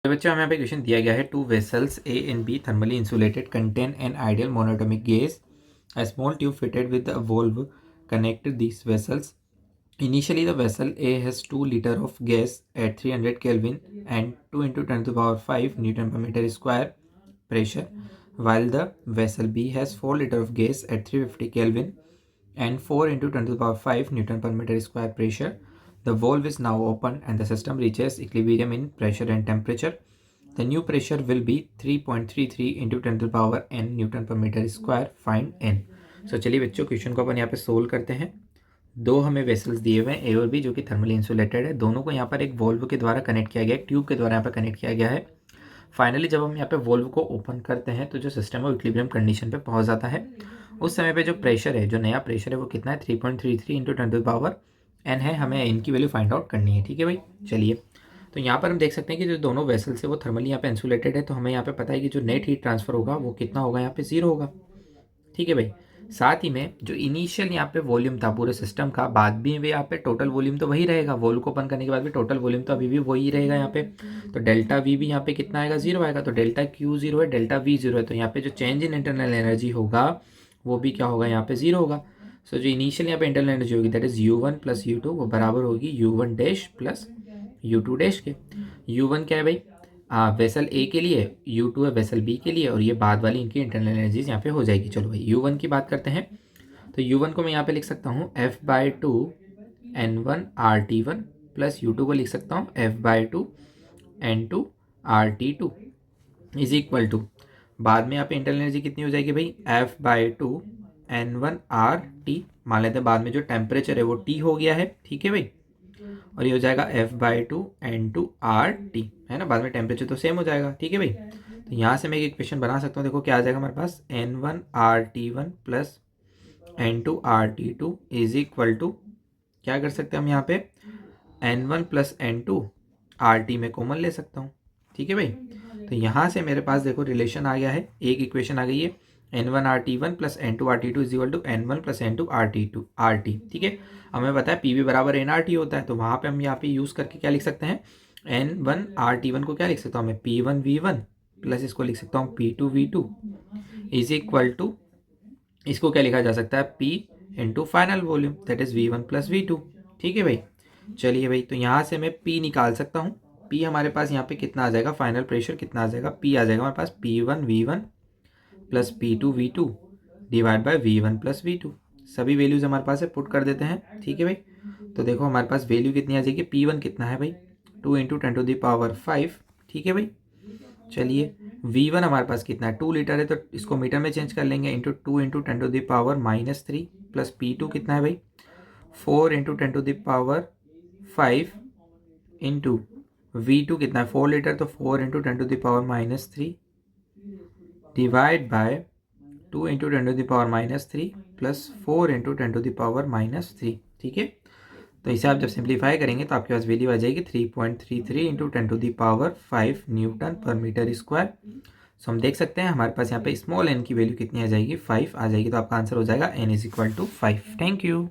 तो बच्चों हमें यहाँ पे क्वेश्चन दिया गया है two vessels A and B thermally insulated contain an ideal monatomic gas a small tube fitted with a valve connected these vessels. Initially the vessel A has 2 liter of gas at 300 Kelvin and 2 into 10 to the power 5 Newton per meter square pressure, while the vessel B has 4 liter of gas at 350 Kelvin and 4 into 10 to the power 5 Newton per meter square pressure. The valve is now open and the system reaches equilibrium in pressure and temperature. The new pressure will be 3.33 into 10 to the power n Newton per meter square. Find n. So चलिए बच्चों question को अपन यहाँ पे solve करते हैं। दो हमें vessels दिए हुए हैं ए और बी जो कि थर्मली इंसुलेटेड है। दोनों को यहाँ पर एक वॉल्व के द्वारा कनेक्ट किया गया है, ट्यूब के द्वारा यहाँ पर कनेक्ट किया गया है। फाइनली जब हम यहाँ पे वॉल्व को ओपन करते हैं तो जो सिस्टम है वो इक्विलिब्रियम कंडीशन पे पहुंच जाता है। उस समय पे जो प्रेशर है, जो नया प्रेशर है वो कितना है 3.33 into 10 to the power n है। हमें n की वैल्यू फाइंड आउट करनी है। ठीक है भाई, चलिए तो यहाँ पर हम देख सकते हैं कि जो दोनों वेसल्स है वो थर्मली यहाँ पे इंसुलेटेड है, तो हमें यहाँ पे पता है कि जो नेट हीट ट्रांसफर होगा वो कितना होगा, यहाँ पे 0 होगा। ठीक है भाई, साथ ही में जो इनिशियल यहाँ पे वॉल्यूम था पूरे सिस्टम का, बाद भी यहाँ पे टोटल वॉल्यूम तो वही रहेगा। वॉल्व को ओपन करने के बाद भी टोटल वॉल्यूम तो अभी भी वही रहेगा यहाँ पे। तो डेल्टा वी भी यहाँ पे कितना आएगा, 0 आएगा। तो डेल्टा क्यू 0 है, डेल्टा वी 0 है, तो यहाँ पे जो चेंज इन इंटरनल एनर्जी होगा वो भी क्या होगा, यहाँ पे 0 होगा। सो जो इनिशियल यहाँ पे इंटरनल एनर्जी होगी that is u1 plus u2, वो बराबर होगी u1 dash plus u2 dash के। u1 क्या है भाई, वेसल ए के लिए, u2 है वेसल बी के लिए, और ये बाद वाली इनकी इंटरनल एनर्जीज यहाँ पे हो जाएगी। चलो भाई u1 की बात करते हैं। तो u1 को मैं यहाँ पे लिख सकता हूँ f/2 n1 RT1 plus u2 को लिख सकता हूँ f/2 n2 RT2 is equal to, बाद में यहाँ पे इंटरनल एनर्जी कितनी हो जाएगी भाई, f/2 n1 RT। मान लेते हैं बाद में जो टेम्परेचर है वो T हो गया है। ठीक है भाई, और ये हो जाएगा f/2 n2 RT, है ना, बाद में टेम्परेचर तो सेम हो जाएगा। ठीक है भाई, तो यहाँ से मैं एक इक्वेशन बना सकता हूँ। देखो क्या आ जाएगा हमारे पास, n1 RT1 plus n2 RT2 is equal to, क्या कर सकते हैं हम यहाँ पे, n1 प्लस n2 RT में कॉमन ले सकता हूँ। ठीक है भाई, तो यहाँ से मेरे पास देखो रिलेशन आ गया है, एक इक्वेशन आ गई है, n1 RT1 plus n2 RT2 is equal to n1 plus n2 RT। ठीक है, हमें पता है PV बराबर nRT होता है, तो वहाँ पे हम यहाँ पे यूज़ करके क्या लिख सकते हैं, n1 RT1 को क्या लिख सकता हूँ मैं, P1V1 प्लस इसको लिख सकता हूँ P2V2 इज इक्वल टू, इसको क्या लिखा जा सकता है, P into final volume that is V1 plus V2। ठीक है भाई, चलिए भाई, तो यहाँ से मैं P निकाल सकता हूँ। P हमारे पास यहाँ पे कितना आ जाएगा, फाइनल प्रेशर कितना आ जाएगा, P आ जाएगा हमारे पास P1V1 plus P2V2 divide by V1 plus V2। सभी वैल्यूज हमारे पास है, पुट कर देते हैं। ठीक है भाई, तो देखो हमारे पास वैल्यू कितनी आ जाएगी, P1 कितना है भाई, 2 इंटू 10 टू द पावर 5। ठीक है भाई, चलिए V1 हमारे पास कितना है, 2 लीटर है, तो इसको मीटर में चेंज कर लेंगे, into 2 into 10 to the power -3 plus P2 कितना है भाई, 4 into 10 to the power 5 into V2 कितना है, 4 लीटर, तो 4 into 10 to the power -3 divide by 2 into 10 to the power -3 plus 4 into 10 to the power -3। ठीक है, तो इसे आप जब सिंप्लीफाई करेंगे तो आपके पास वैल्यू आ जाएगी 3.33 into 10 to the power 5 newton per metre square. So हम देख सकते हैं हमारे पास यहाँ पे स्मॉल n की वैल्यू कितनी आ जाएगी, 5 आ जाएगी। तो आपका आंसर हो जाएगा n is equal to 5। Thank you.